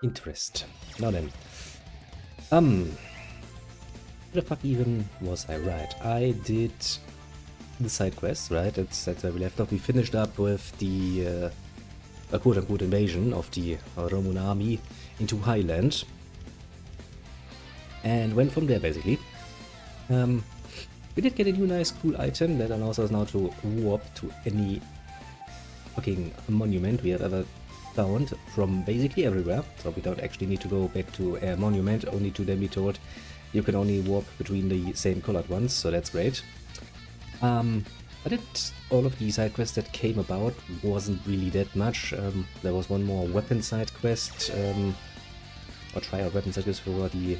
interest. Now then. Where the fuck even was I? Right, I did the side quest, right? That's where we left off. We finished up with the quote-unquote invasion of the Roman army into Highland. And went from there, basically. We did get a new nice cool item that allows us now to warp to any fucking monument we have ever found from basically everywhere. So we don't actually need to go back to a monument, only to then be told you can only warp between the same colored ones, so that's great. I did all of the side quests that came about, wasn't really that much. There was one more weapon side quest, or try out weapon side quest for the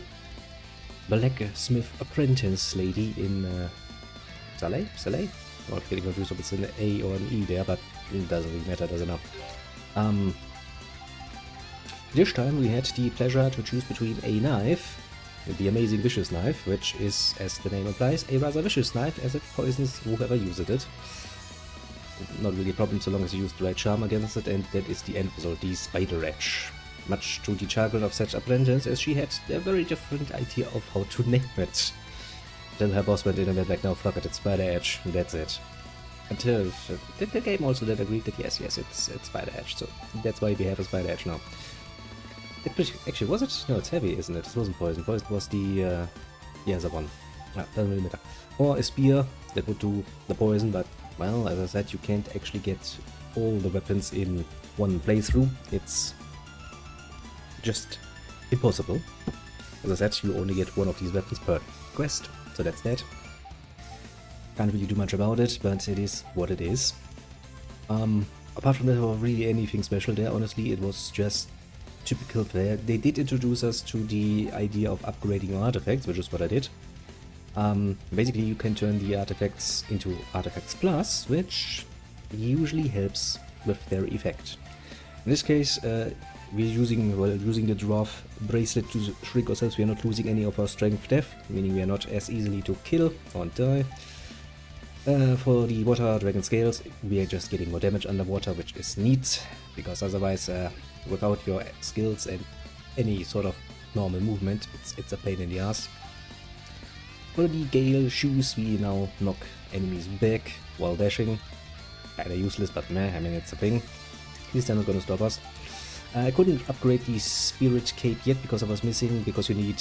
blacksmith apprentice lady in Saleh? Not getting confused if it's an A or an E there, but it doesn't really matter, does it now? This time we had the pleasure to choose between a knife, the amazing vicious knife, which is, as the name implies, a rather vicious knife as it poisons whoever uses it. Not really a problem so long as you use the right charm against it, and that is the end result, the spider edge. Much to the chagrin of such apprentice, as she had a very different idea of how to name it. Then her boss went in and went like, no, fuck it, it's spider edge, and that's it. Until the game also then agreed that yes, it's spider edge, so that's why we have a spider edge now. Actually, was it? No, it's heavy, isn't it? It wasn't poison. Poison was the other one. Doesn't really matter. Or a spear that would do the poison, but, well, as I said, you can't actually get all the weapons in one playthrough. It's just impossible. As I said, you only get one of these weapons per quest, so that's that. Can't really do much about it, but it is what it is. Apart from that, there was really anything special there, honestly. It was just typical fare. They did introduce us to the idea of upgrading your artifacts, which is what I did. Basically, you can turn the artifacts into Artifacts Plus, which usually helps with their effect. In this case, we're using the dwarf bracelet to shrink ourselves. We are not losing any of our strength depth, meaning we are not as easily to kill or die. For the water dragon scales, we are just getting more damage underwater, which is neat, because otherwise, without your skills and any sort of normal movement, it's a pain in the ass. For the gale shoes, we now knock enemies back while dashing. Kinda useless, but meh, I mean, it's a thing. At least they're not gonna stop us. I couldn't upgrade the spirit cape yet because I was missing, because you need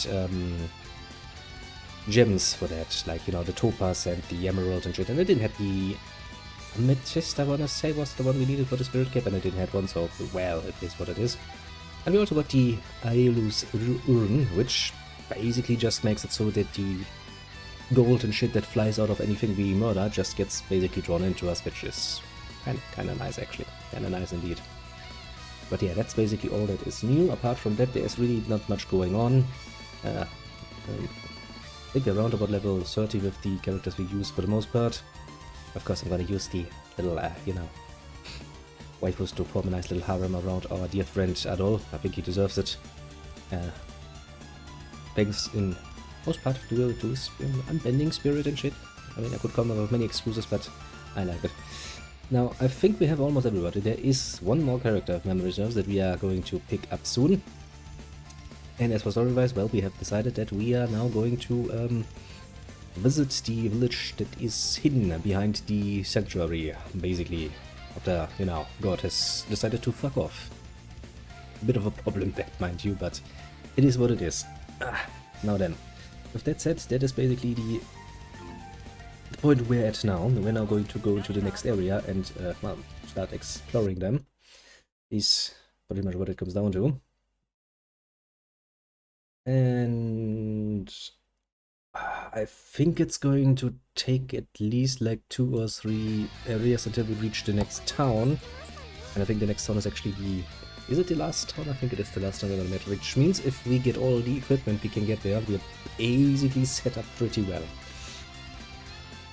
gems for that, like, you know, the topaz and the emerald and shit, and I didn't have the amethyst, I wanna say, was the one we needed for the spirit cape, and I didn't have one, so, well, it is what it is. And we also got the Aelus urn, which basically just makes it so that the gold and shit that flies out of anything we murder just gets basically drawn into us, which is kinda nice, actually. Kinda nice indeed. But yeah, that's basically all that is new. Apart from that, there is really not much going on. I think we're around about level 30 with the characters we use for the most part. Of course, I'm gonna use the little, you know, waifus to form a nice little harem around our dear friend Adol. I think he deserves it. Thanks in most part to his unbending spirit and shit. I mean, I could come up with many excuses, but I like it. Now, I think we have almost everybody. There is one more character of memory reserves that we are going to pick up soon. And as for story-wise, well, we have decided that we are now going to visit the village that is hidden behind the sanctuary, basically. After, you know, God has decided to fuck off. A bit of a problem there, mind you, but it is what it is. Now then, with that said, that is basically the point we're at now. We're now going to go into the next area and, well, start exploring them. Is pretty much what it comes down to. And I think it's going to take at least like 2 or 3 areas until we reach the next town. And I think the next town is actually the... Is it the last town? I think it is the last town we're gonna meet, which means if we get all the equipment we can get there, we're basically set up pretty well.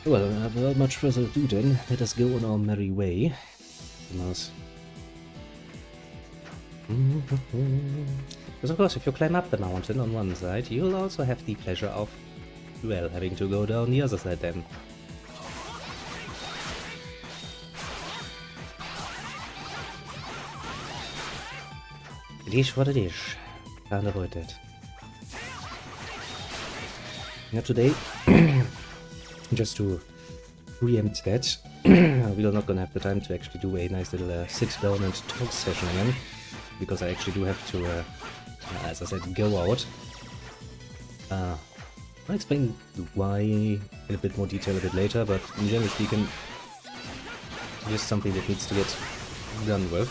Well, without much further ado then, let us go on our merry way. Nice. Because of course, if you climb up the mountain on one side, you'll also have the pleasure of, well, having to go down the other side then. It is what it is. Can't avoid that. Now today, just to preempt that, we are not gonna have the time to actually do a nice little sit down and talk session again, because I actually do have to, as I said, go out. I'll explain why in a bit more detail a bit later, but in general speaking, just something that needs to get done with.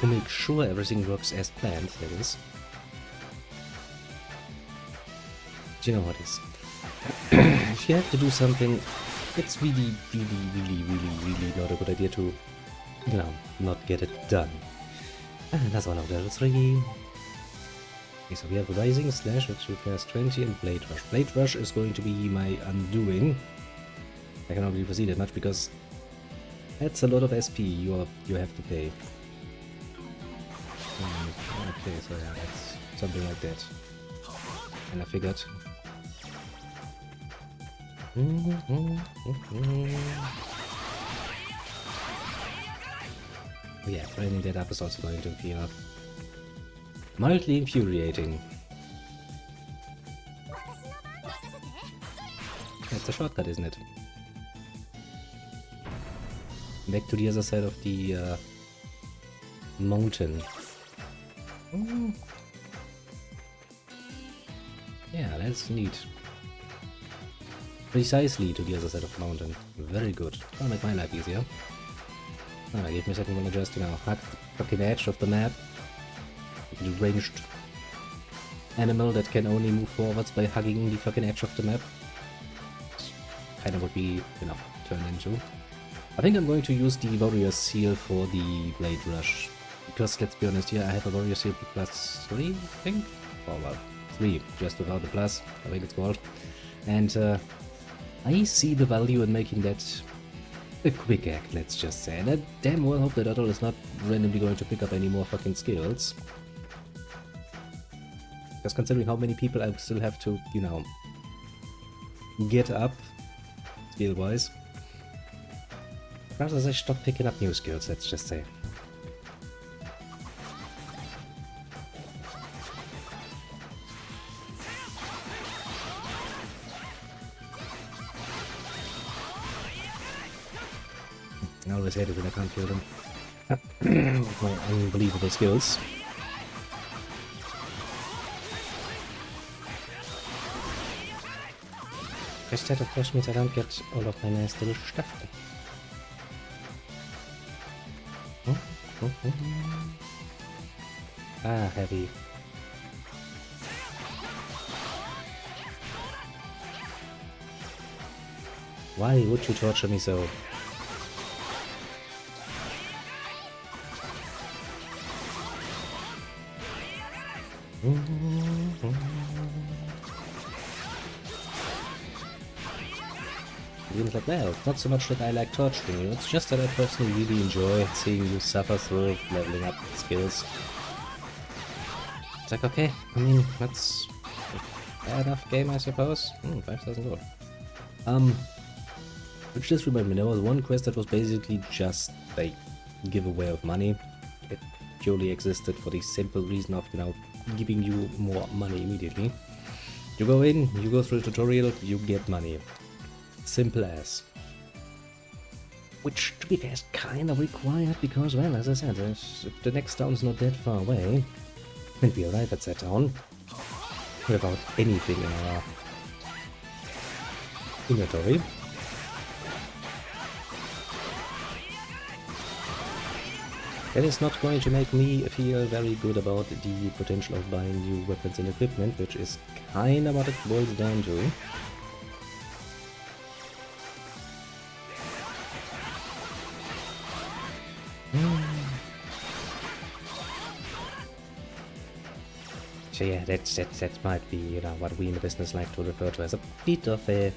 To make sure everything works as planned, that is. Do you know what it is? If you have to do something, it's really not a good idea to, you know, not get it done. And that's one of level 3. Okay, so we have Rising Slash, which requires 20, and Blade Rush. Blade Rush is going to be my undoing. I cannot really foresee that much because that's a lot of SP you have to pay. Okay, so yeah, that's something like that. And I figured. Yeah, training that up is also going to be mildly infuriating. It's a shortcut, isn't it? Back to the other side of the mountain. Yeah, that's neat. Precisely to the other side of the mountain. Very good. That'll make my life easier. Alright, give me a second, I'm gonna just, you know, hug the fucking edge of the map. The ranged animal that can only move forwards by hugging the fucking edge of the map. It's kind of what we, you know, turn into. I think I'm going to use the Warrior Seal for the Blade Rush. Because, let's be honest here, I have a Warrior Seal plus 3, I think? Oh well, 3, just without the plus, I think it's called. And I see the value in making that a quick act, let's just say. And I damn well hope that Otto is not randomly going to pick up any more fucking skills. Because considering how many people I still have to, you know, get up, skill-wise. Perhaps as I stop picking up new skills, let's just say. I always hate it when I can't kill them. With my unbelievable skills. Instead of course means I don't get all of my nice little stuff. Ah, heavy. Why would you torture me so? Seems like, well, it's not so much that I like torturing you, it's just that I personally really enjoy seeing you suffer through leveling up skills. It's like, okay, I mean, that's a fair enough game, I suppose. 5,000 gold. Which just reminded me, there was one quest that was basically just a giveaway of money. It purely existed for the simple reason of, you know, giving you more money immediately. You go in, you go through the tutorial, you get money. Simple as. Which, to be fair, is kind of required because, well, as I said, if the next town is not that far away, and we arrive at that town without anything in our inventory, that is not going to make me feel very good about the potential of buying new weapons and equipment, which is kind of what it boils down to. So yeah, that might be, you know, what we in the business like to refer to as a bit of a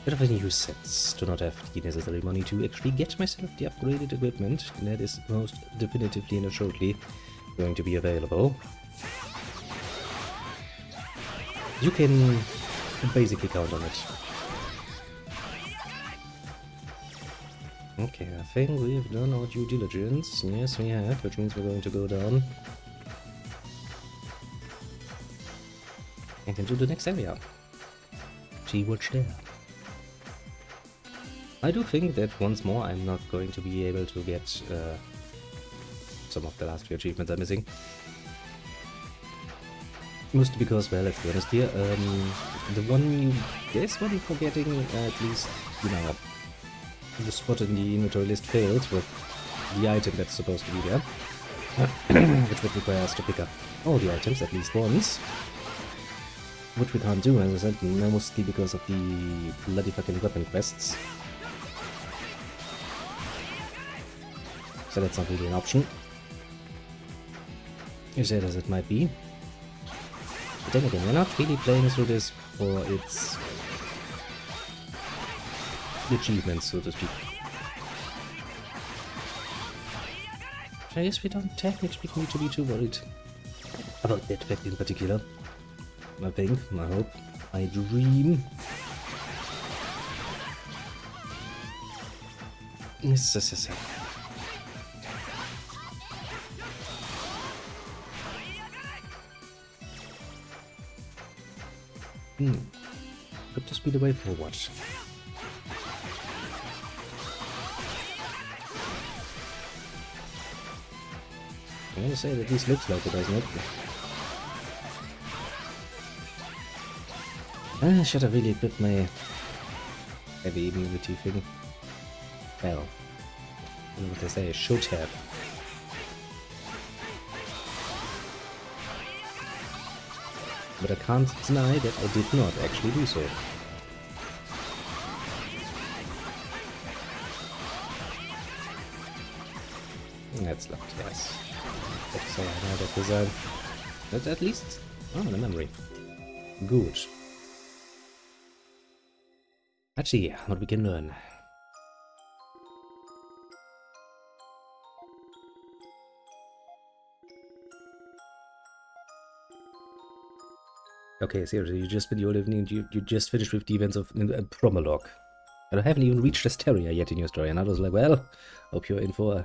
nuisance to not have the necessary money to actually get myself the upgraded equipment that is most definitively and assuredly going to be available. You can basically count on it. Okay, I think we've done our due diligence. Yes, we have, which means we're going to go down and into the next area. See what's there. I do think that once more I'm not going to be able to get some of the last few achievements I'm missing. Mostly because, well, let's be honest here, the one you guess what for getting at least, you know, the spot in the inventory list failed with the item that's supposed to be there, which would require us to pick up all the items at least once, which we can't do, as I said, mostly because of the bloody fucking weapon quests. So that's not really an option, as sad as it might be. But then again, we're not really playing through this for its achievements, so to speak. I guess we don't technically need to be too worried about that fact in particular. I think, I hope, I dream. Yes. Could this be the way forward? I'm gonna say that this looks like it, doesn't it? I should have really equipped my heavy immunity thing. Well, I don't know what they say, I should have. But I can't deny that I did not actually do so. That's lucky, yes. So I know that design. But at least, oh, the memory. Good. Let's see what we can learn. Okay, seriously, you just just finished with the events of Promologue. And I haven't even reached Asteria yet in your story, and I was like, well, hope you're in for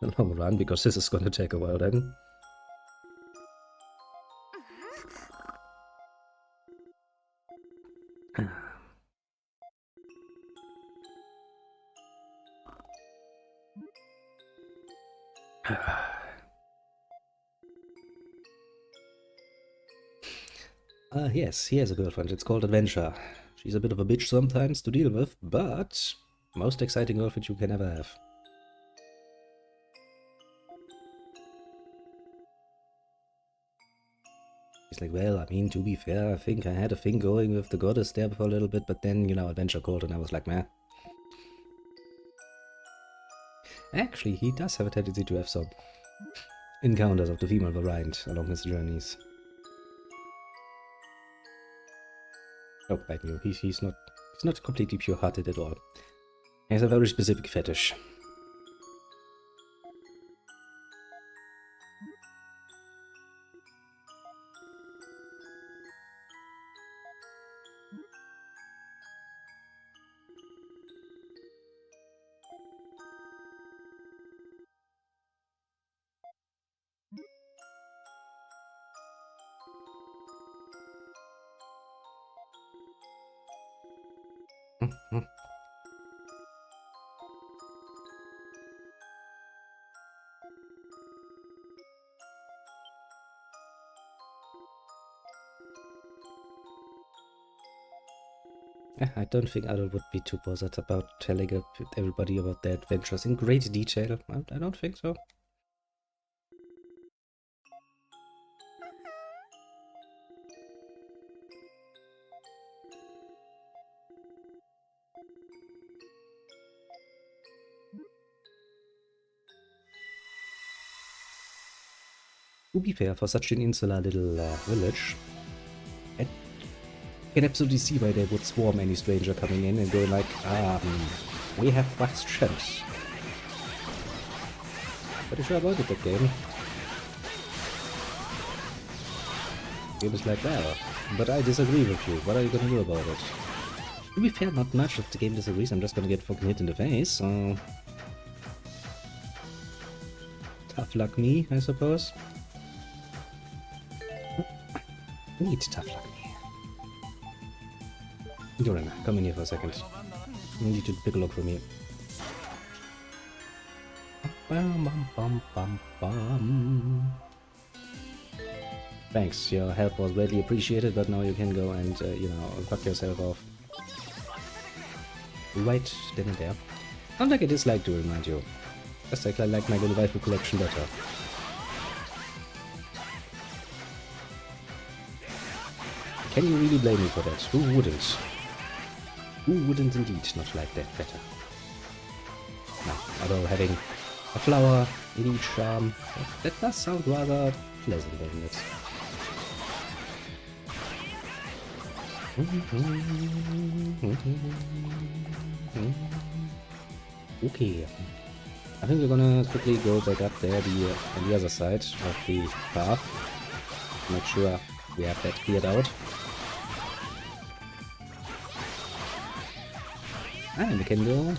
a long run, because this is gonna take a while then. Yes, he has a girlfriend. It's called Adventure. She's a bit of a bitch sometimes to deal with, but most exciting girlfriend you can ever have. He's like, well, I mean, to be fair, I think I had a thing going with the goddess there for a little bit, but then, you know, Adventure called and I was like, meh. Actually, he does have a tendency to have some encounters of the female variant along his journeys. Oh, I knew. He's not completely pure-hearted at all. He has a very specific fetish. I don't think Adol would be too bothered about telling everybody about their adventures in great detail. I don't think so. To be fair, for such an insular little village, I can absolutely see why they would swarm any stranger coming in and go like, we have questions. Pretty sure about it, that game. Game is like, well, but I disagree with you. What are you gonna do about it? To be fair, not much if the game disagrees. I'm just gonna get fucking hit in the face, so... Tough luck me, I suppose. Neat tough luck me. Yorin, come in here for a second. I need you to pick a look for me. Bum, bum, bum, bum, bum. Thanks, your help was greatly appreciated, but now you can go and, you know, fuck yourself off. Right then and there. Not like I dislike to remind you. Just like I like my little waifu collection better. Can you really blame me for that? Who wouldn't? Who wouldn't indeed not like that better? No, although having a flower in each arm, that does sound rather pleasant, doesn't it? Okay, I think we're gonna quickly go back up there on the other side of the path. Make sure we have that cleared out. And we can go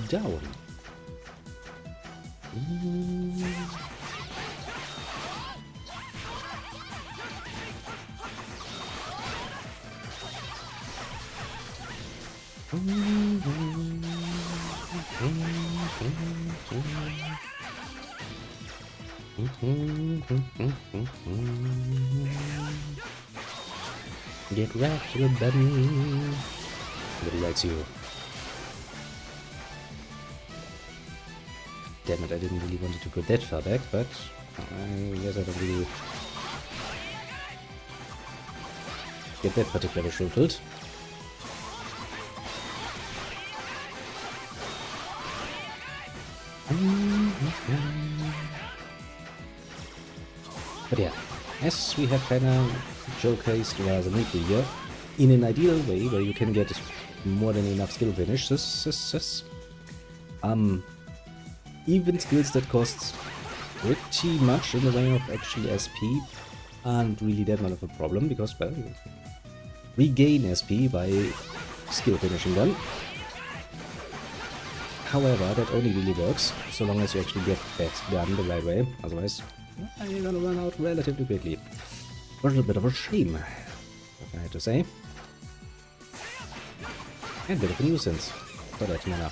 down. Get wrecked, little bunny. Nobody likes you. Damn it, I didn't really want it to go that far back, but I guess I don't really get that particular fulfilled. But yeah, as we have kind of showcased rather neatly here, in an ideal way where you can get more than enough skill finishes, even skills that cost pretty much in the way of actually SP aren't really that much of a problem, because, well, you regain SP by skill finishing them. However, that only really works so long as you actually get that done the right way, otherwise you're gonna run out relatively quickly. A little bit of a shame, I have to say. And a bit of a nuisance, for that matter.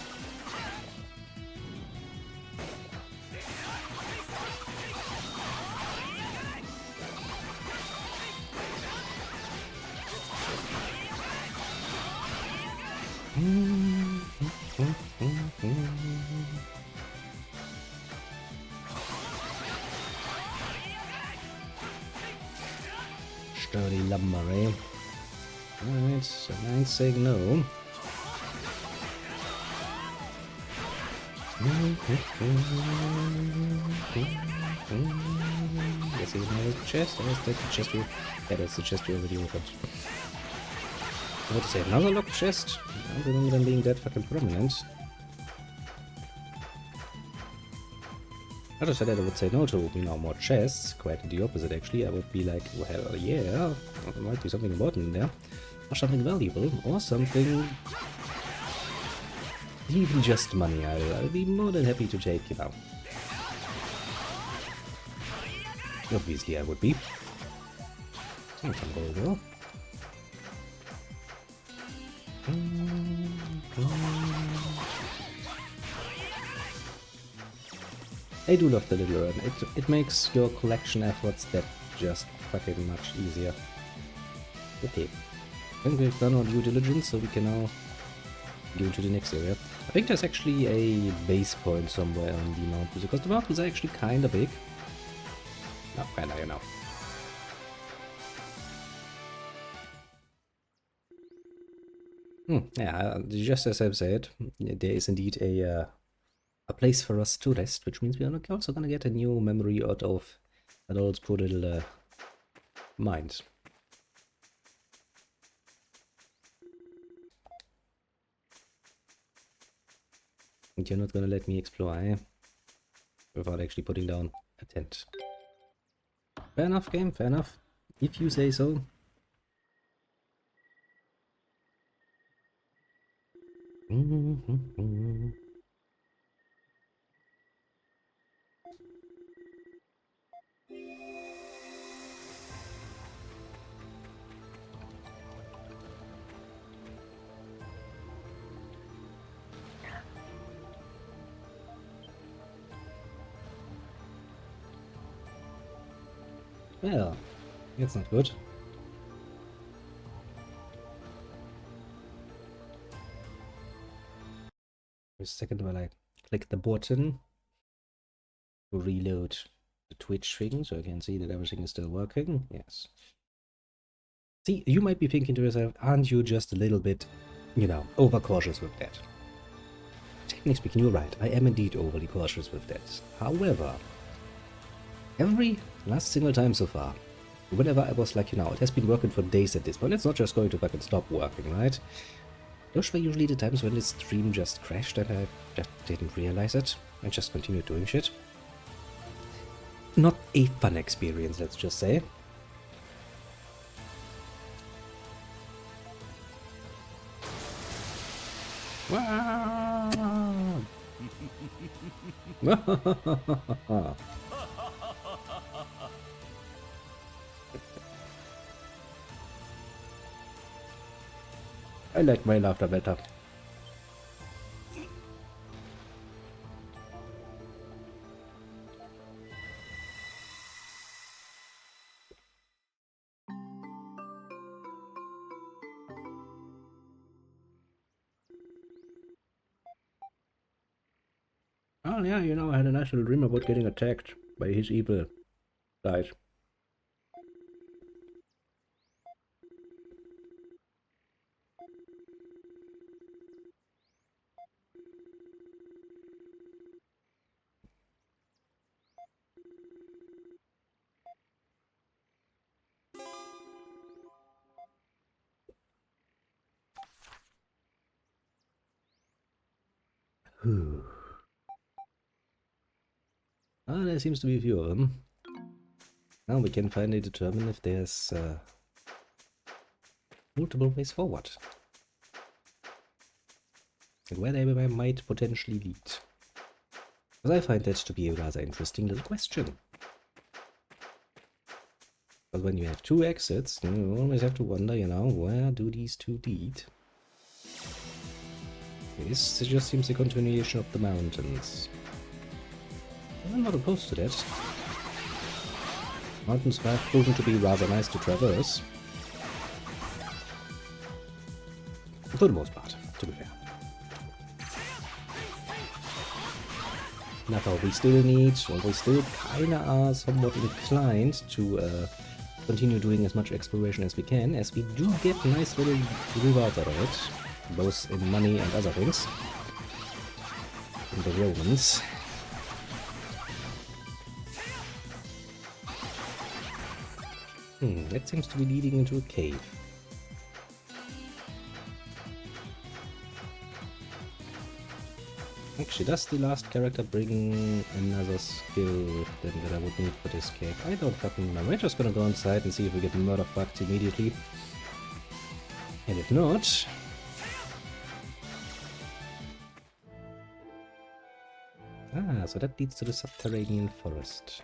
Sturdy lumber, eh? Alright, so I'm saying no. Yes, even have a chest, or is that the chest we... Yeah, that's the chest we already opened. I want to say another locked chest? I don't remember them being that fucking prominent. I just said that I would say no to, you know, more chests. Quite the opposite, actually. I would be like, well, yeah, there might be something important in there. Or something valuable, or something... even just money. I'll be more than happy to take, you know. Obviously I would be. I can go well. I do love the little urn. It makes your collection efforts that just fucking much easier. Okay. I think we've done our due diligence, so we can now go into the next area. I think there's actually a base point somewhere on the mountains, because the mountains are actually kinda big. No, kinda, you know. Yeah, just as I've said, there is indeed a place for us to rest, which means we are also gonna get a new memory out of that old poor little mind. And you're not gonna let me explore, eh? Without actually putting down a tent. Fair enough, game, fair enough. If you say so. Well, that's not good. For a second while I click the button to reload the Twitch thing so I can see that everything is still working. Yes. See, you might be thinking to yourself, aren't you just a little bit, you know, overcautious with that? Technically speaking, you're right. I am indeed overly cautious with that. However, every last single time so far, whenever I was like, you know, it has been working for days at this point, it's not just going to fucking stop working, right? Those were usually the times when the stream just crashed and I just didn't realize it and just continued doing shit. Not a fun experience, let's just say. I like my laughter better. Oh yeah, you know, I had a nice little dream about getting attacked by his evil guys. Ah, there seems to be a few of them. Now we can finally determine if there's multiple ways forward. And where they might potentially lead. Because I find that to be a rather interesting little question. But when you have two exits, you always have to wonder, you know, where do these two lead? This just seems a continuation of the mountains. I'm not opposed to that. Mountains have proven to be rather nice to traverse. For the most part, to be fair. Now, we still need, or we still kinda are somewhat inclined to continue doing as much exploration as we can, as we do get nice little rewards out of it, both in money and other things. In the Romans. That seems to be leading into a cave. Actually, does the last character bring another skill with them that I would need for this cave? I don't fucking know. We're just gonna go inside and see if we get murder fucked immediately. And if not... Ah, so that leads to the subterranean forest.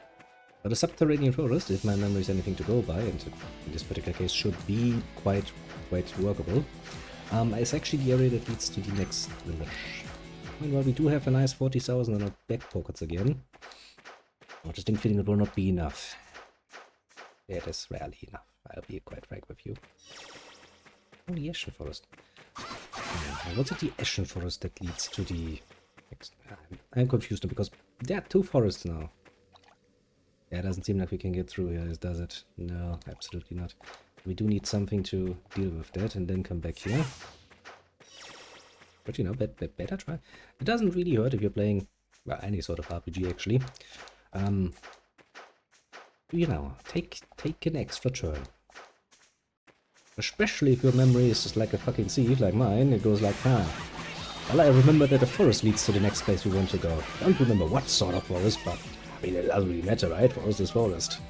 But the subterranean forest, if my memory is anything to go by, and in this particular case should be quite workable, is actually the area that leads to the next village. And while we do have a nice 40,000 in our back pockets again, I just think feeling it will not be enough. It is rarely enough, I'll be quite frank with you. Oh, the Ashen Forest. What's it the Ashen Forest that leads to the next... I'm confused because there are two forests now. Yeah, it doesn't seem like we can get through here, does it? No, absolutely not. We do need something to deal with that and then come back here. But you know, better try. It doesn't really hurt if you're playing, well, any sort of RPG actually. You know, take an extra turn. Especially if your memory is just like a fucking sieve like mine, it goes like, well, I remember that the forest leads to the next place we want to go. I don't remember what sort of forest, but I mean, it doesn't really matter, right? Forest is forest.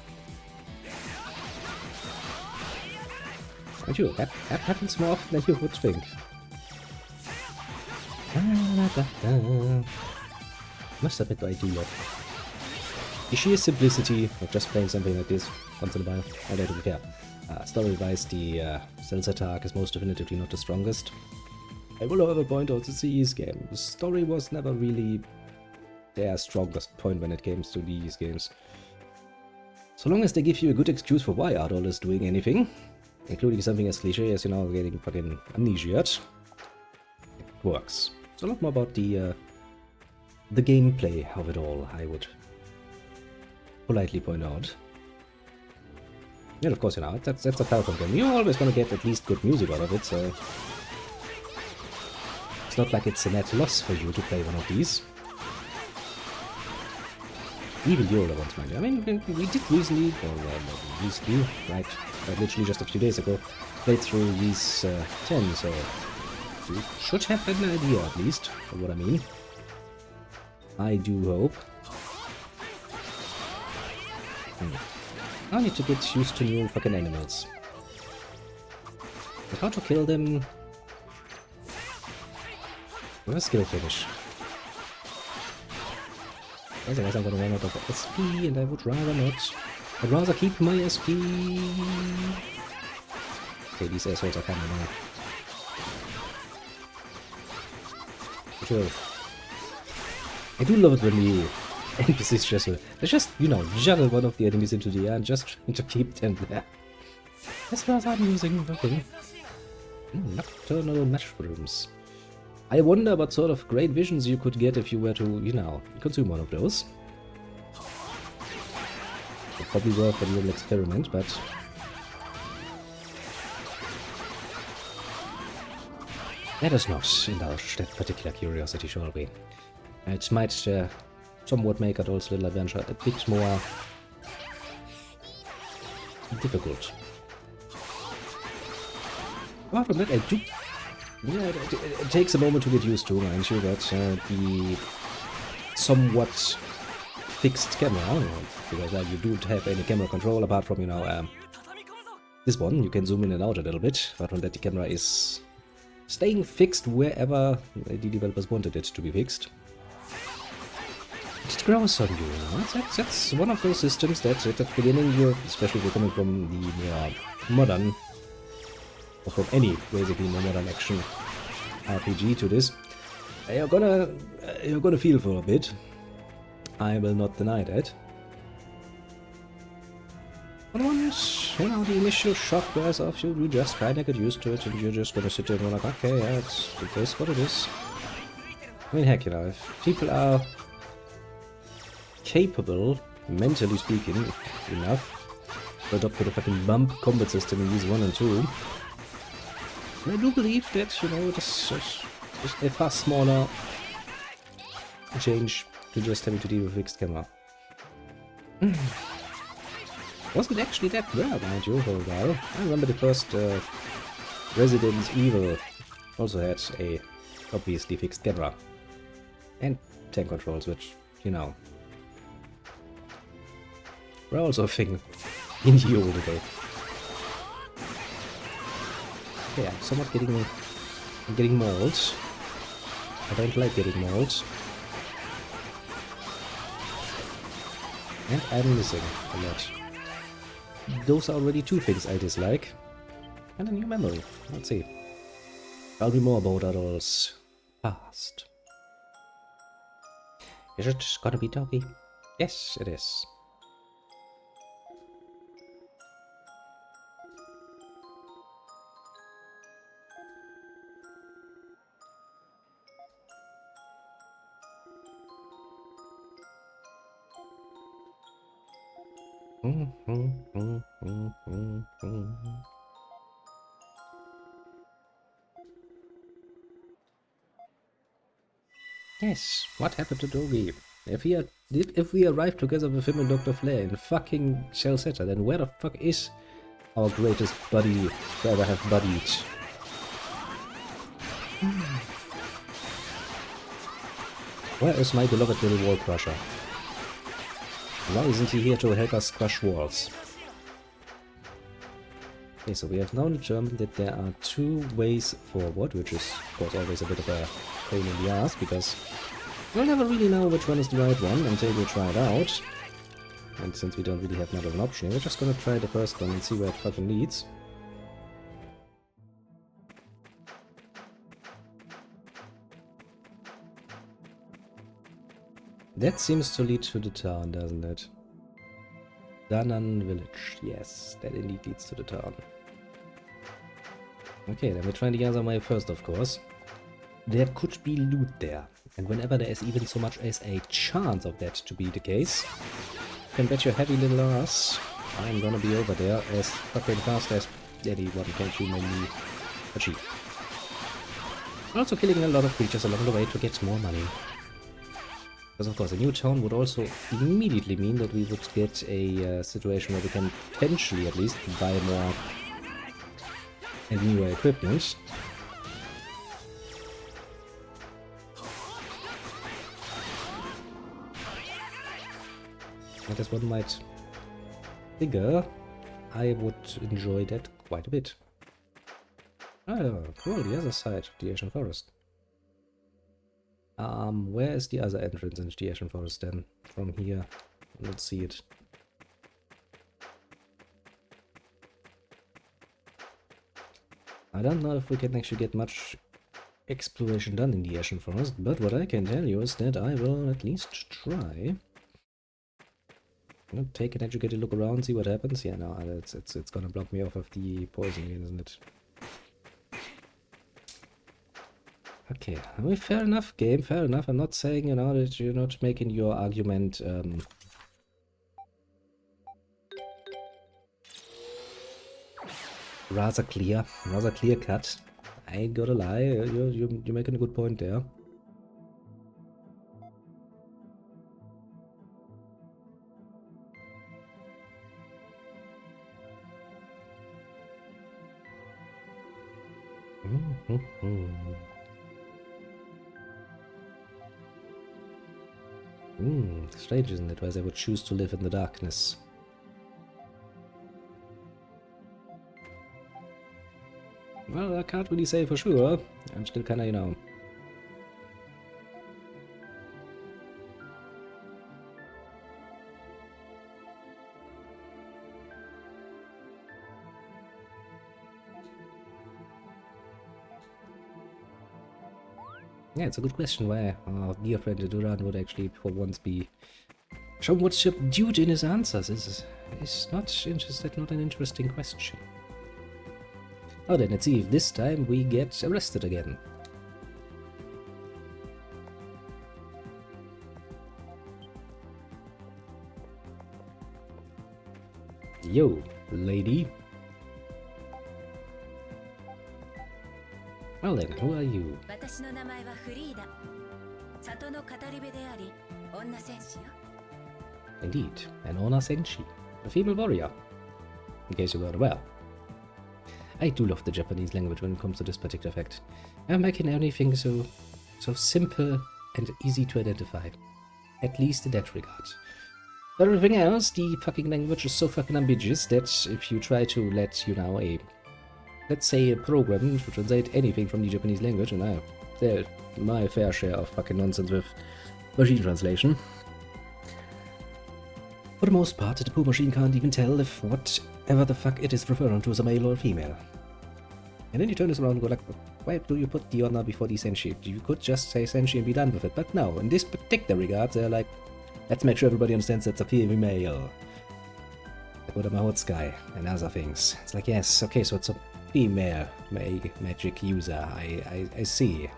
Don't you? That happens more often than you would think. Must admit I do love the sheer simplicity of just playing something like this once in a while. I don't care. Story-wise, the Celceta arc is most definitively not the strongest. I will however point out the CE's game. The story was never really their strongest point when it comes to these games. So long as they give you a good excuse for why Ardol is doing anything, including something as cliche as, you know, getting fucking amnesiaed, it works. It's a lot more about the gameplay of it all, I would politely point out. And of course, you know, that's a Falcon game. You're always gonna get at least good music out of it, so it's not like it's a net loss for you to play one of these. Even the older ones, mind you. I mean, we did recently, right, literally just a few days ago, played through these 10, so you should have an idea at least of what I mean. I do hope. I need to get used to new fucking animals. But how to kill them? With a skill finish. Otherwise I'm gonna run out of SP and I would rather not. I'd rather keep my SP. Okay, these assholes are kinda annoying. Sure. I do love it when the NPCs just, you know, juggle one of the enemies into the air and just trying to keep them there. As far as I'm using fucking nocturnal mushrooms. I wonder what sort of great visions you could get if you were to, you know, consume one of those. It's probably worth a little experiment, but let us not indulge that particular curiosity, shall we? It might somewhat make Adol's little adventure a bit more difficult. Apart from that, I do. Yeah, it takes a moment to get used to, mind you, but the somewhat fixed camera, because you don't have any camera control apart from, you know, this one, you can zoom in and out a little bit, but from that the camera is staying fixed wherever the developers wanted it to be fixed. It grows on you, you know? That's one of those systems that at the beginning, especially if you're coming from the more modern, or from any basically more modern action RPG to this, you're gonna feel for a bit. I will not deny that. But once, you know, the initial shock wears off, you just kinda get used to it, and you're just gonna sit there and go like, okay, yeah, it is what it is. I mean, heck, you know, if people are capable, mentally speaking, enough to adopt the fucking bump combat system in these 1 and 2, I do believe that, you know, this is a far smaller change to just having to deal with fixed camera. Wasn't actually that rare, mind you, for a while. I remember the first Resident Evil also had a obviously fixed camera. And tank controls, which, you know, were also a thing in the old day. Yeah, I'm somewhat getting mauled. I don't like getting mauled. And I'm missing a lot. Those are already 2 things I dislike. And a new memory. Let's see. I'll be more about Adol's past. Is it gonna be doggy? Yes, it is. Yes, what happened to Dogi? If we arrived together with him and Dr. Flair in fucking Celceta, then where the fuck is our greatest buddy to ever have buddied? Where is my beloved little wall crusher? Why isn't he here to help us crush walls? Okay, so we have now determined that there are two ways forward, which is of course always a bit of a pain in the ass, because we'll never really know which one is the right one until we try it out. And since we don't really have much of an option, we're just gonna try the first one and see where it fucking leads. That seems to lead to the town, doesn't it? Danan village. Yes, that indeed leads to the town. Okay, then we're trying the other way first, of course. There could be loot there. And whenever there is even so much as a chance of that to be the case, you can bet your heavy little ass I'm gonna be over there as fucking fast as anyone can humanly achieve. Also killing a lot of creatures along the way to get more money. Because of course a new town would also immediately mean that we would get a situation where we can potentially at least buy more and newer equipment. And as one might figure, I would enjoy that quite a bit. Oh, cool, the other side of the Asian Forest. Where is the other entrance into the Asian Forest then? From here. Let's see it. I don't know if we can actually get much exploration done in the Ashen Forest, but what I can tell you is that I will at least try. I'll take an educated look around, see what happens. Yeah, no, it's gonna block me off of the poison again, isn't it? Okay, I mean, fair enough, game, fair enough. I'm not saying, you know, that you're not making your argument rather clear cut. I ain't gonna lie, you're making a good point there. Strange, isn't it? Why they would choose to live in the darkness. Well, I can't really say for sure. I'm still kinda, you know... Yeah, it's a good question why our dear friend Duran would actually for once be somewhat subdued in his answers. Is not interested, not an interesting question. Oh, then let's see if this time we get arrested again. Yo, lady. Well then, who are you? Indeed, an Onna Senshi, a female warrior, in case you weren't aware. I do love the Japanese language when it comes to this particular fact. I'm making anything so simple and easy to identify. At least in that regard. But everything else, the fucking language is so fucking ambiguous that if you try to let, you know, let's say a program to translate anything from the Japanese language, and I have my fair share of fucking nonsense with machine translation. For the most part, the poor machine can't even tell if whatever the fuck it is referring to is a male or a female. And then you turn this around and go like, why do you put the Onna before the Senshi? You could just say Senshi and be done with it. But no, in this particular regard, they're like, let's make sure everybody understands that's a female. Like what about Mahotsukai and other things. It's like, yes, okay, so it's a female magic user, I see.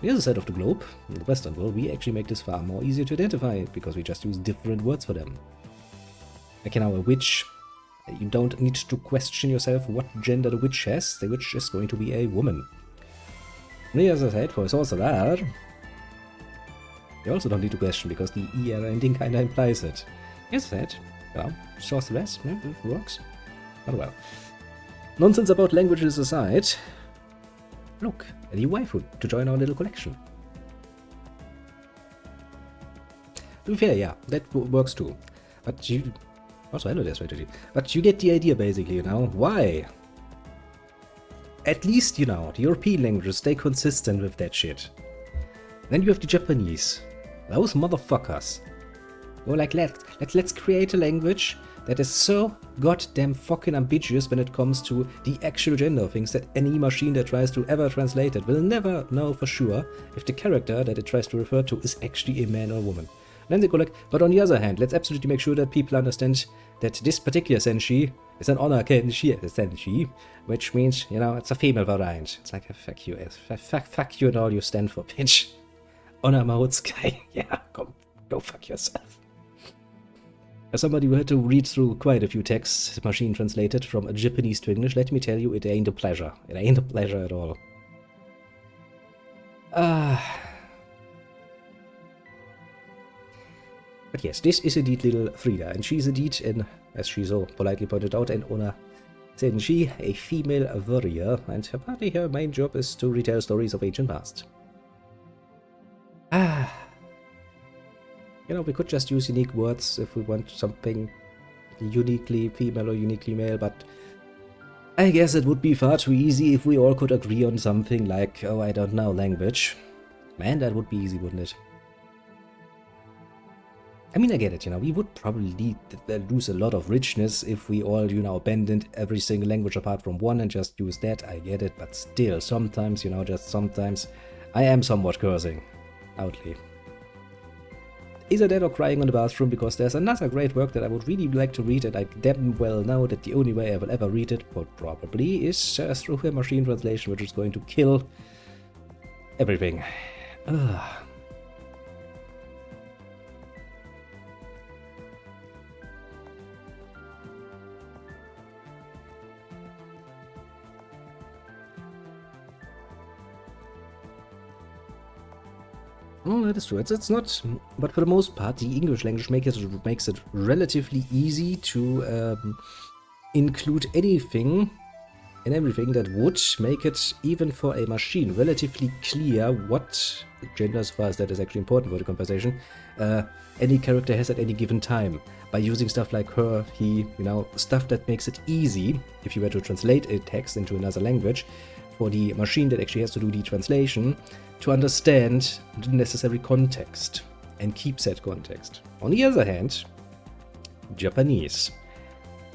The other side of the globe, in the Western world, we actually make this far more easier to identify because we just use different words for them. Like in our witch, you don't need to question yourself what gender the witch has. The witch is going to be a woman. On the other side, for a sorcerer, you also don't need to question because the ER ending kinda implies it. As I said, yeah, sorceress, yeah, it works. Oh well. Nonsense about languages aside, look, a new waifu to join our little collection. To be fair, yeah, that works too. But you Also, hello there, strategy. But you get the idea, basically, you know. Why? At least, you know, the European languages stay consistent with that shit. Then you have the Japanese. Those motherfuckers. Well, like, let's create a language that is so goddamn fucking ambiguous when it comes to the actual gender of things that any machine that tries to ever translate it will never know for sure if the character that it tries to refer to is actually a man or a woman. Then they go like, but on the other hand, let's absolutely make sure that people understand that this particular senshi is an honor senshi, which means, you know, it's a female variant. It's like, fuck you, fuck you and all you stand for, bitch. Honor Mautsukai. Yeah, go fuck yourself. As somebody who had to read through quite a few texts machine translated from Japanese to English, let me tell you, it ain't a pleasure. It ain't a pleasure at all. But yes, this is indeed little Frida, and she's indeed, as she so politely pointed out, an Ona Senshi, a female warrior, and apparently her main job is to retell stories of ancient past. You know, we could just use unique words if we want something uniquely female or uniquely male, but I guess it would be far too easy if we all could agree on something like, oh, I don't know, language. Man, that would be easy, wouldn't it? I mean, I get it, you know, we would probably lose a lot of richness if we all, you know, abandoned every single language apart from one and just use that. I get it, but still, sometimes, you know, just sometimes, I am somewhat cursing. Outly. Either that or crying on the bathroom, because there's another great work that I would really like to read, and I damn well know that the only way I will ever read it, probably, is through a machine translation, which is going to kill everything. Oh, that is true. It's not, but for the most part, the English language makes it relatively easy to include anything and everything that would make it, even for a machine, relatively clear what gender, as far as that is actually important for the conversation, any character has at any given time. By using stuff like her, he, you know, stuff that makes it easy, if you were to translate a text into another language, for the machine that actually has to do the translation, to understand the necessary context and keep that context. On the other hand, Japanese,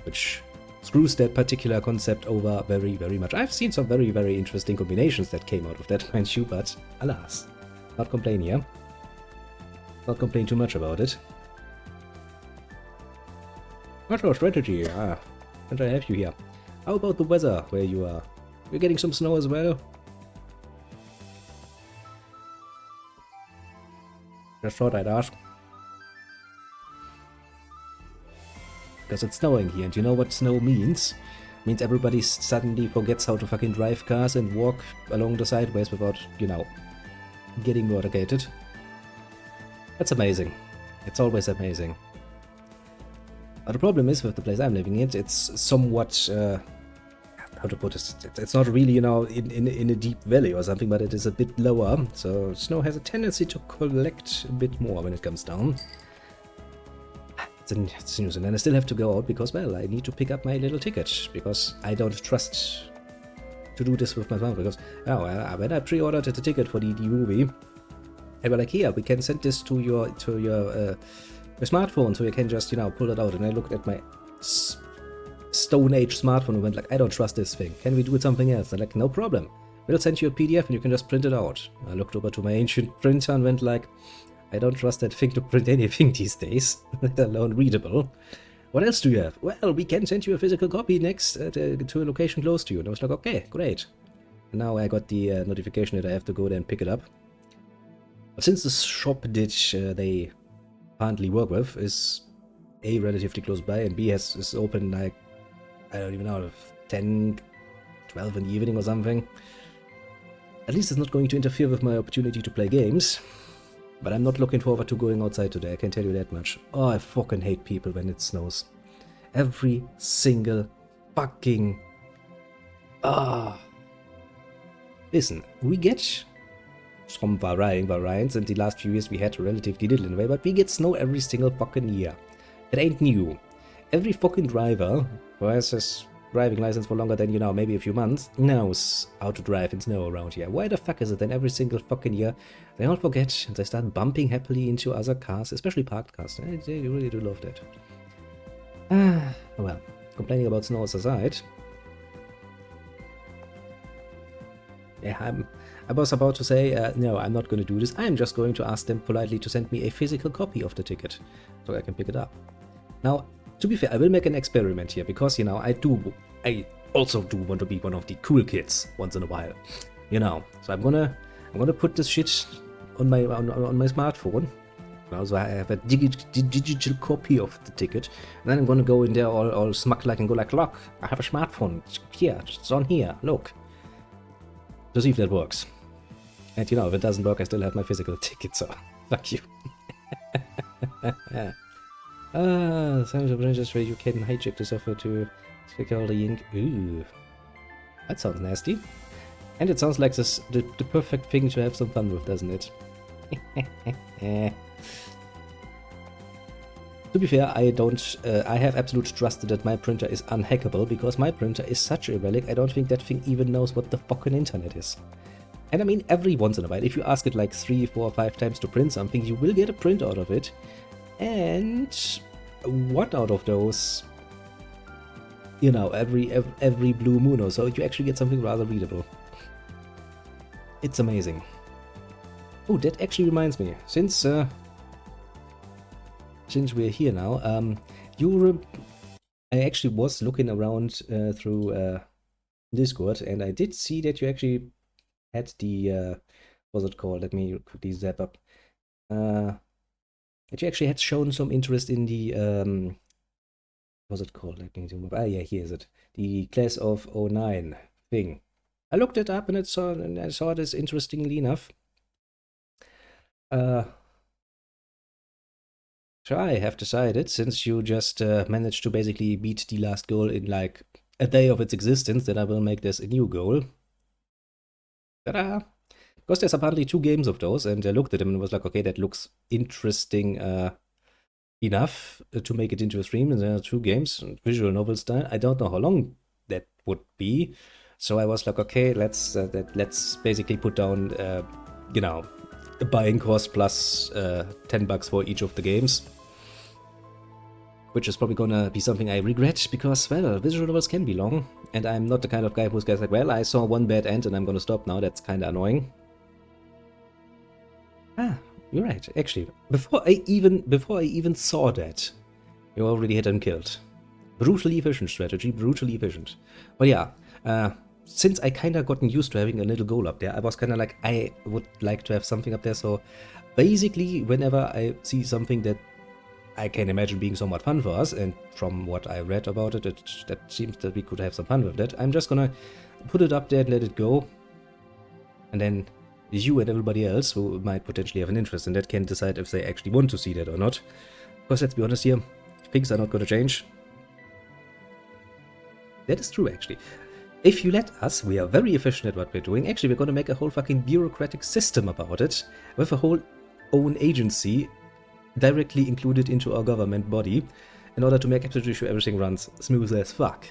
which screws that particular concept over very, very much. I've seen some very, very interesting combinations that came out of that, mind you, but alas, not complain here. Not complain too much about it. Metro strategy, and I have you here. How about the weather where you are? We're getting some snow as well. Just thought I'd ask. Because it's snowing here, and you know what snow means? It means everybody suddenly forgets how to fucking drive cars and walk along the sideways without, you know, getting motivated. That's amazing. It's always amazing. But the problem is with the place I'm living in, it's somewhat, how to put it, it's not really, you know, in a deep valley or something, but it is a bit lower, so snow has a tendency to collect a bit more when it comes down. It's news, and then I still have to go out because, well, I need to pick up my little ticket, because I don't trust to do this with my phone, because, when I pre-ordered the ticket for the movie, they were like, here, we can send this to your smartphone, so you can just, you know, pull it out, and I looked at my Stone Age smartphone and went like, I don't trust this thing. Can we do it something else? They're like, no problem. We'll send you a PDF and you can just print it out. I looked over to my ancient printer and went like, I don't trust that thing to print anything these days, let alone readable. What else do you have? Well, we can send you a physical copy next to a location close to you. And I was like, okay, great. And now I got the notification that I have to go there and pick it up. But since the shop that they apparently work with is A, relatively close by, and B, is open like, I don't even know, 10, 12 in the evening or something. At least it's not going to interfere with my opportunity to play games. But I'm not looking forward to going outside today, I can tell you that much. Oh, I fucking hate people when it snows. Every single fucking... Listen, we get some variants, and the last few years we had relatively little anyway, but we get snow every single fucking year. It ain't new. every fucking driver who has his driving license for longer than, you know, maybe a few months, knows how to drive in snow around here. Why the fuck is it then every single fucking year they all forget and they start bumping happily into other cars, especially parked cars? They really do love that. Well, complaining about snow aside. Yeah, I was about to say, no, I'm not going to do this. I'm just going to ask them politely to send me a physical copy of the ticket so I can pick it up. Now, to be fair, I will make an experiment here because, you know, I also do want to be one of the cool kids once in a while, you know. So I'm gonna put this shit on my smartphone. So I have a digital copy of the ticket, and then I'm gonna go in there all smug like and go like, look, I have a smartphone here, it's on here, look. To see if that works. And you know, if it doesn't work, I still have my physical ticket, so fuck you. Sometimes just where you can hijack the software to secure the ink. Ooh, that sounds nasty. And it sounds like the perfect thing to have some fun with, doesn't it? To be fair, I have absolute trust that my printer is unhackable, because my printer is such a relic, I don't think that thing even knows what the fucking internet is. And I mean, every once in a while, if you ask it like 3, 4, 5 times to print something, you will get a print out of it. And one out of those, you know, every blue moon or so, you actually get something rather readable. It's amazing. Oh, that actually reminds me, since we're here now, I actually was looking around through Discord, and I did see that you actually had the, what's it called? Let me quickly zap up. That you actually had shown some interest in the, what's it called? Let me zoom up. Ah, yeah, here is it. The Class of 09 thing. I looked it up and I saw this interestingly enough. So I have decided, since you just managed to basically beat the last goal in like a day of its existence, that I will make this a new goal. Ta-da! Because there's apparently 2 games of those, and I looked at them and was like, okay, that looks interesting enough to make it into a stream. And there are 2 games, visual novel style. I don't know how long that would be, so I was like, okay, let's basically put down, you know, a buying cost plus $10 for each of the games. Which is probably gonna be something I regret, because, well, visual novels can be long, and I'm not the kind of guy who's like, well, I saw one bad end and I'm gonna stop now. That's kinda annoying. Ah, you're right. Actually, before I even saw that, you already had him killed. Brutally efficient strategy, brutally efficient. But yeah, since I kinda gotten used to having a little goal up there, I was kinda like, I would like to have something up there. So basically, whenever I see something that I can imagine being somewhat fun for us, and from what I read about it, that seems that we could have some fun with that, I'm just gonna put it up there and let it go. And then you and everybody else who might potentially have an interest in that can decide if they actually want to see that or not. Because let's be honest here, things are not gonna change. That is true, actually. If you let us, we are very efficient at what we're doing. Actually, we're gonna make a whole fucking bureaucratic system about it, with a whole own agency directly included into our government body, in order to make absolutely sure everything runs smooth as fuck.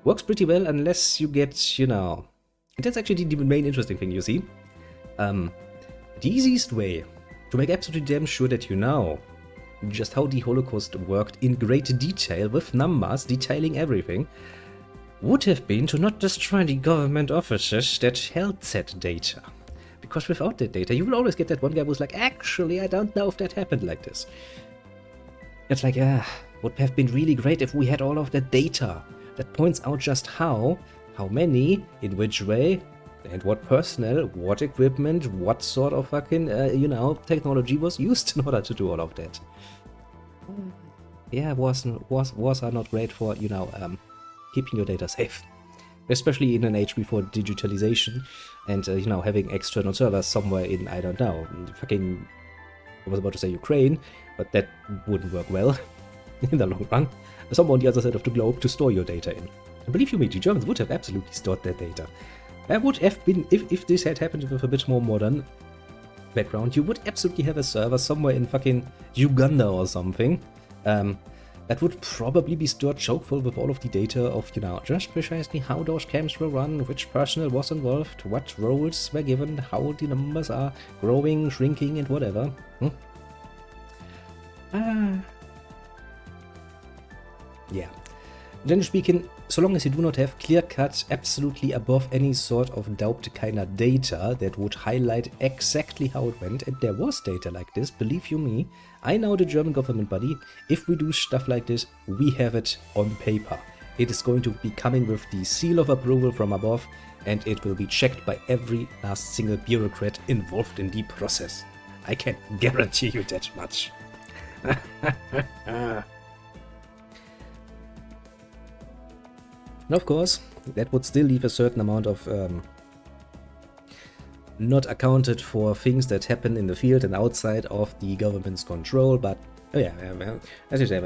Works pretty well unless you get, you know... And that's actually the main interesting thing, you see. The easiest way to make absolutely damn sure that you know just how the Holocaust worked in great detail, with numbers detailing everything, would have been to not destroy the government offices that held said data. Because without that data, you will always get that one guy who's like, actually, I don't know if that happened like this. It's like, would have been really great if we had all of that data that points out just how many, in which way, and what personnel, what equipment, what sort of fucking, you know, technology was used in order to do all of that. Yeah, wars are not great for, you know, keeping your data safe. Especially in an age before digitalization and, you know, having external servers somewhere in, I don't know, fucking, I was about to say Ukraine, but that wouldn't work well in the long run. Somewhere on the other side of the globe to store your data in. And believe you me, the Germans would have absolutely stored that data. That would have been, if this had happened with a bit more modern background, you would absolutely have a server somewhere in fucking Uganda or something, that would probably be stored choke-full with all of the data of, you know, just precisely how those camps were run, which personnel was involved, what roles were given, how the numbers are growing, shrinking, and whatever. Yeah. Generally speaking, so long as you do not have clear-cut, absolutely above any sort of doubt kind of data that would highlight exactly how it went, and there was data like this, believe you me, I know the German government, buddy, if we do stuff like this, we have it on paper. It is going to be coming with the seal of approval from above, and it will be checked by every last single bureaucrat involved in the process. I can guarantee you that much. And of course, that would still leave a certain amount of not accounted for things that happen in the field and outside of the government's control, but oh yeah, as you say,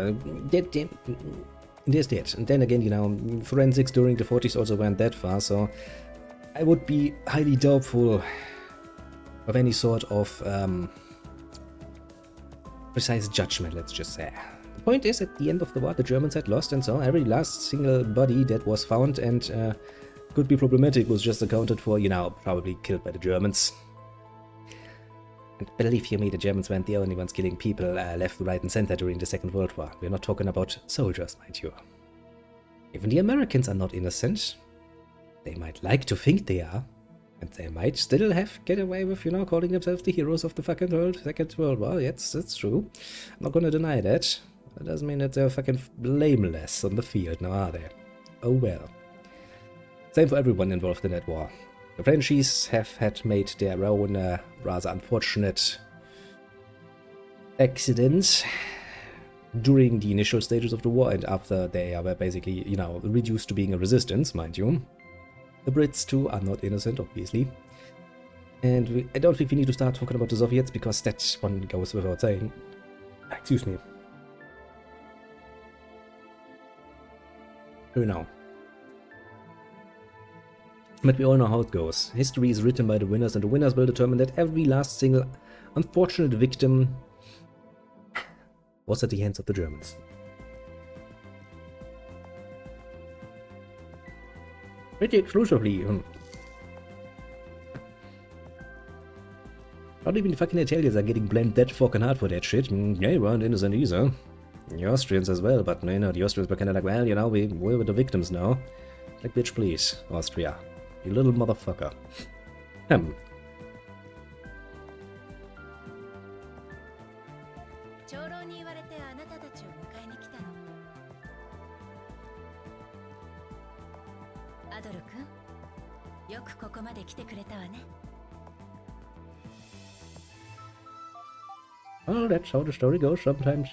there's that. And then again, you know, forensics during the 40s also went that far, so I would be highly doubtful of any sort of precise judgment, let's just say. The point is, at the end of the war, the Germans had lost, and so every last single body that was found and could be problematic was just accounted for, you know, probably killed by the Germans. And believe you me, the Germans weren't the only ones killing people left, right, and center during the Second World War. We're not talking about soldiers, mind you. Even the Americans are not innocent. They might like to think they are, and they might still get away with, you know, calling themselves the heroes of the fucking Second World War. Yes, that's true. I'm not gonna deny that. That doesn't mean that they're fucking blameless on the field, now are they? Oh well. Same for everyone involved in that war. The Frenchies have had made their own rather unfortunate accidents during the initial stages of the war and after they were basically, you know, reduced to being a resistance, mind you. The Brits too are not innocent, obviously. And I don't think we need to start talking about the Soviets because that one goes without saying. Excuse me. You know. But we all know how it goes. History is written by the winners, and the winners will determine that every last single unfortunate victim was at the hands of the Germans. Pretty exclusively. Not even the fucking Italians are getting blamed that fucking hard for that shit. They weren't innocent either. The Austrians as well, but you know, the Austrians were kind of like, well, you know, we're the victims now. Like, bitch, please, Austria. You little motherfucker. Well, that's how the story goes sometimes.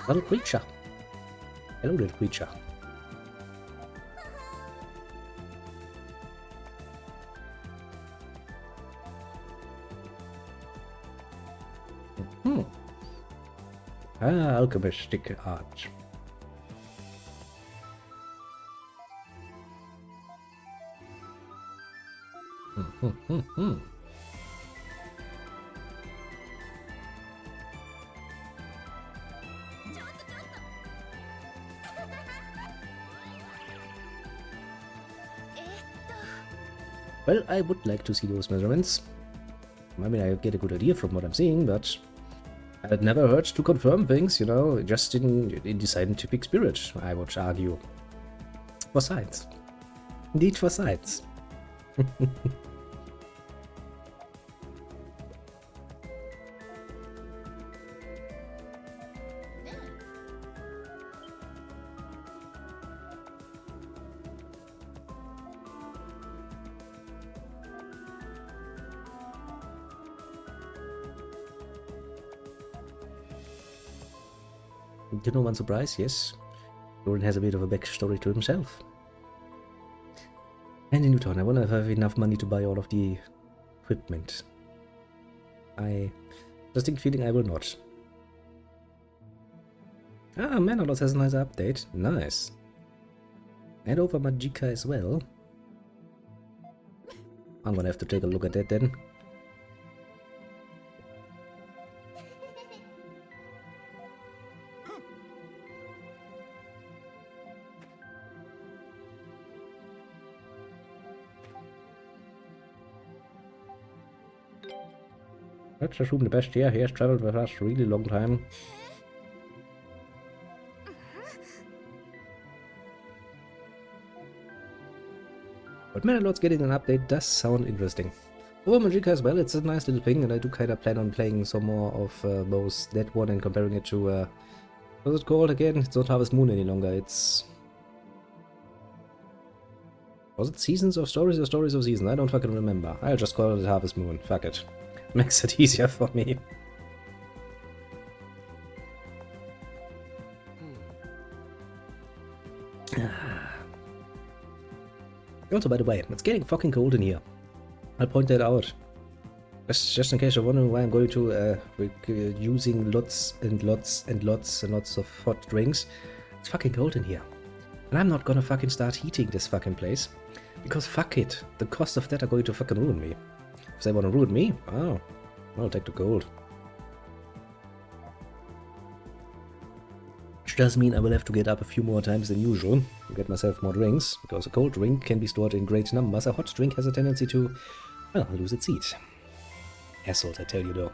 Little creature. Hello, little creature. Alchemistic art. Well, I would like to see those measurements. I mean, I get a good idea from what I'm seeing, but it never hurts to confirm things, you know, just in the scientific spirit, I would argue. For science. Indeed, for science. To no one's surprise, yes, Doran has a bit of a backstory to himself. And in Newtown, I wonder if I have enough money to buy all of the equipment. I distinct feeling I will not. Ah, Manolos has a nice update. Nice. And over Magicka as well. I'm gonna have to take a look at that then. Let's assume the best year. He has traveled with us a really long time. But Manalord's getting an update does sound interesting. Over Magicka as well, it's a nice little thing, and I do kind of plan on playing some more of both that one and comparing it to, what's it called again? It's not Harvest Moon any longer, it's... Was it Seasons of Stories or Stories of Seasons? I don't fucking remember. I'll just call it Harvest Moon, fuck it. Makes it easier for me. Also, by the way, it's getting fucking cold in here. I'll point that out. Just in case you're wondering why I'm going to using lots and lots and lots and lots of hot drinks. It's fucking cold in here. And I'm not gonna fucking start heating this fucking place. Because fuck it, the cost of that are going to fucking ruin me. If they want to ruin me, oh, I'll take the gold. Which does mean I will have to get up a few more times than usual to get myself more drinks, because a cold drink can be stored in great numbers. A hot drink has a tendency to, well, lose its heat. Assholes, I tell you though.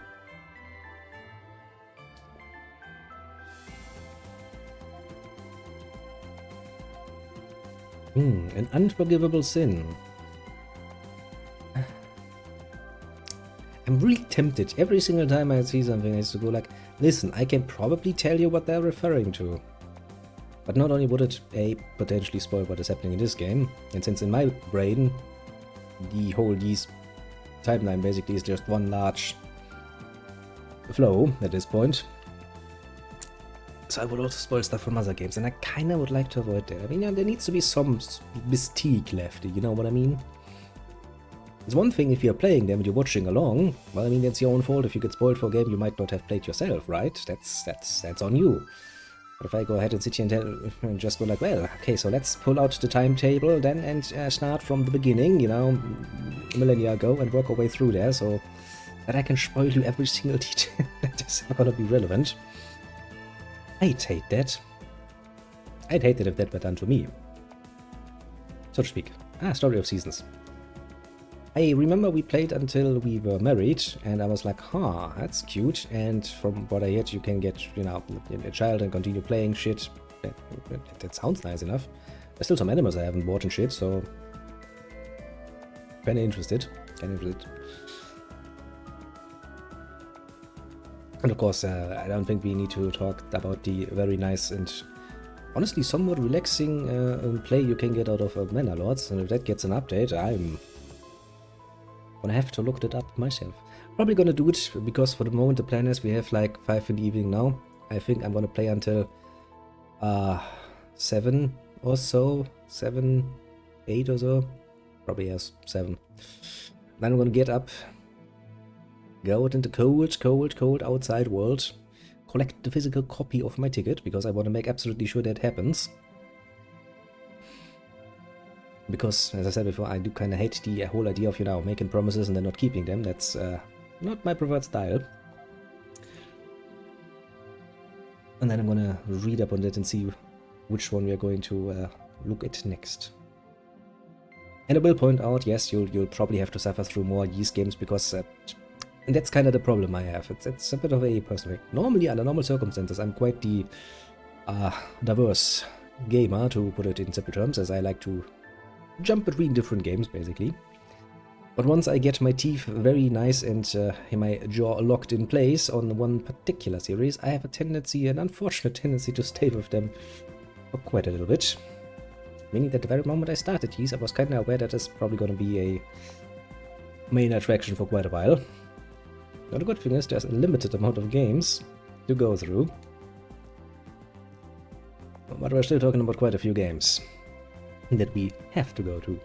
An unforgivable sin. I'm really tempted every single time I see something I used to go like, listen, I can probably tell you what they're referring to. But not only would it A, potentially spoil what is happening in this game, and since in my brain the whole Ys timeline basically is just one large flow at this point, so I would also spoil stuff from other games, and I kinda would like to avoid that. I mean, there needs to be some mystique left, you know what I mean? It's one thing if you're playing them and you're watching along, well, I mean, that's your own fault if you get spoiled for a game you might not have played yourself, right? That's on you. But if I go ahead and sit here and just go like, well, okay, so let's pull out the timetable then and start from the beginning, you know, millennia ago, and work our way through there, so that I can spoil you every single detail that is not gonna be relevant. I'd hate that. I'd hate it if that were done to me. So to speak. Story of Seasons. I remember we played until we were married, and I was like, huh, that's cute, and from what I heard, you can get, you know, a child and continue playing shit. That sounds nice enough. There's still some animals I haven't bought and shit, so... Kinda interested. And of course, I don't think we need to talk about the very nice and honestly somewhat relaxing play you can get out of Manalords, and if that gets an update, I'm gonna have to look that up myself. Probably gonna do it, because for the moment the plan is we have like 5 in the evening now. I think I'm gonna play until 7 or so, 7, 8 or so. Probably yes, 7. Then I'm gonna get up, go out in the cold outside world, collect the physical copy of my ticket, because I want to make absolutely sure that happens. Because, as I said before, I do kind of hate the whole idea of, you know, making promises and then not keeping them. That's not my preferred style. And then I'm gonna read up on that and see which one we are going to look at next. And I will point out, yes, you'll probably have to suffer through more Ys games, because and that's kind of the problem I have. It's a bit of a personal thing. Normally, under normal circumstances, I'm quite the diverse gamer, to put it in simple terms, as I like to jump between different games, basically. But once I get my teeth very nice and my jaw locked in place on one particular series, I have a tendency, an unfortunate tendency, to stay with them for quite a little bit. Meaning that the very moment I started these, I was kind of aware that it's probably going to be a main attraction for quite a while. Now the good thing is there's a limited amount of games to go through. But we're still talking about quite a few games that we have to go to.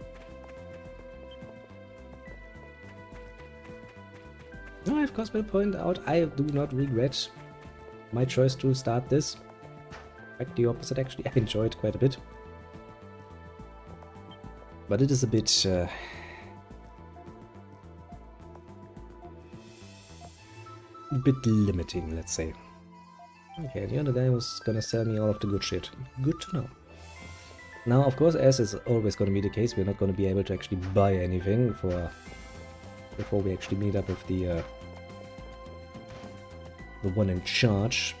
No, of course, will point out I do not regret my choice to start this. Quite the opposite, actually. I enjoyed quite a bit. But it is a bit... limiting, let's say. Okay, the other guy was gonna sell me all of the good shit. Good to know. Now, of course, as is always gonna be the case, we're not gonna be able to actually buy anything before we actually meet up with the one in charge.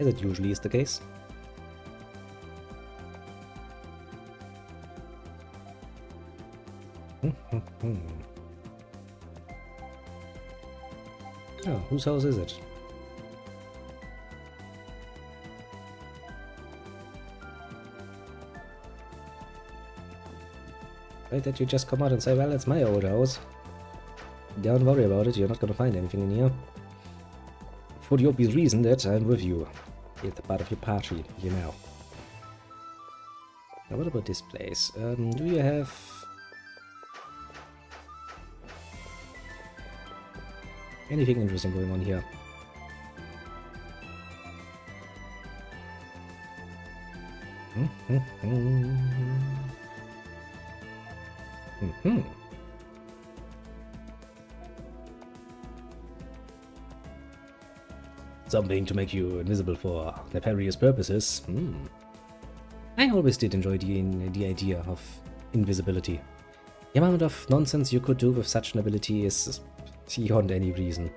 As it usually is the case. Oh, whose house is it? Right, that you just come out and say, well, it's my old house. Don't worry about it, you're not gonna find anything in here. For the obvious reason that I'm with you. It's part of your party, you know. Now what about this place? Do you have... anything interesting going on here? Something to make you invisible for nefarious purposes. I always did enjoy the idea of invisibility. The amount of nonsense you could do with such an ability is beyond any reason.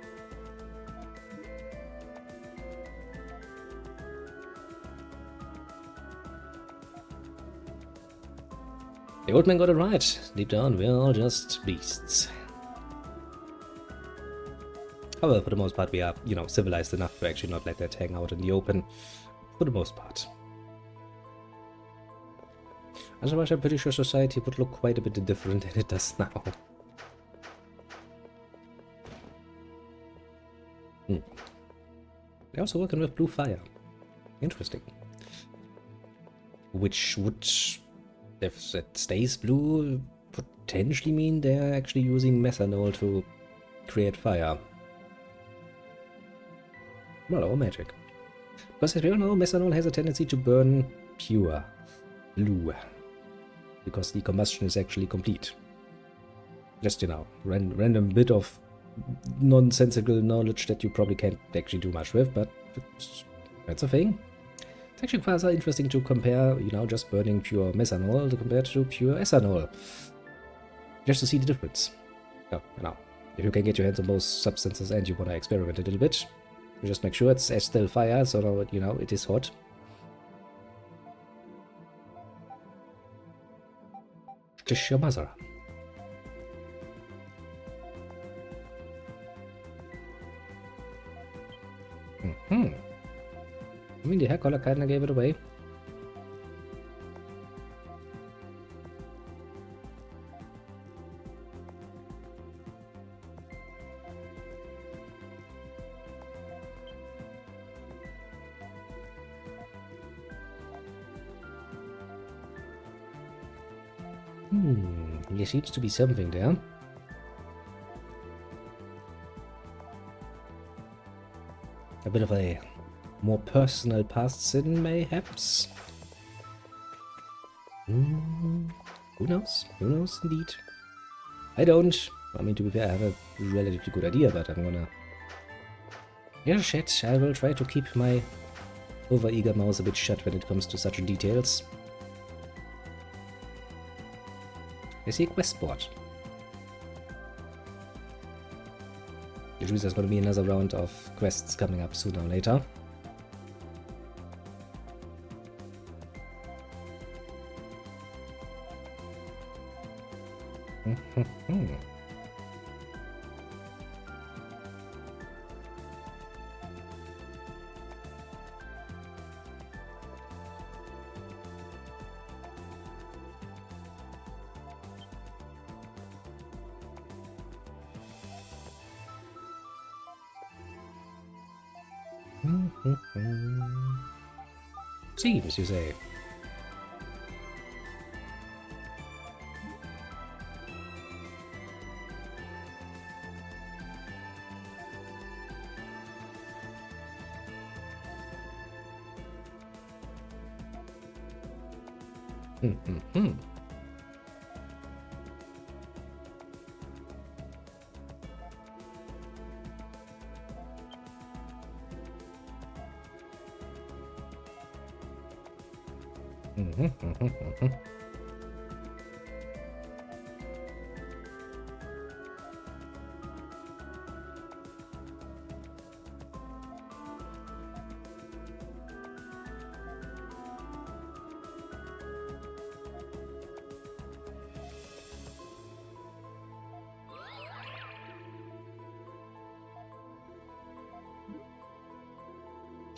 The old man got it right. Deep down, we're all just beasts. However, for the most part, we are, you know, civilized enough to actually not let that hang out in the open. For the most part. Otherwise, I'm pretty sure society would look quite a bit different than it does now. They're also working with blue fire. Interesting. Which would, if it stays blue, potentially mean they're actually using methanol to create fire. Well, or magic. Because as we all know, methanol has a tendency to burn pure blue. Because the combustion is actually complete. Just, you know, random bit of nonsensical knowledge that you probably can't actually do much with, but that's a thing. It's actually quite interesting to compare, you know, just burning pure methanol compared to pure ethanol. Just to see the difference. So, you know, if you can get your hands on both substances and you want to experiment a little bit, you just make sure it's still fire, so you know it is hot. Just your mother. I mean, the hair color kinda gave it away. There seems to be something there. A bit of a more personal past sin, mayhaps? Who knows? Who knows, indeed? I don't. I mean, to be fair, I have a relatively good idea, but I'm gonna... yeah, shit, I will try to keep my over-eager mouse a bit shut when it comes to such details. I see a quest board. Usually there's going to be another round of quests coming up sooner or later. Seems, you say?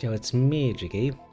Ja, it's magic, eh?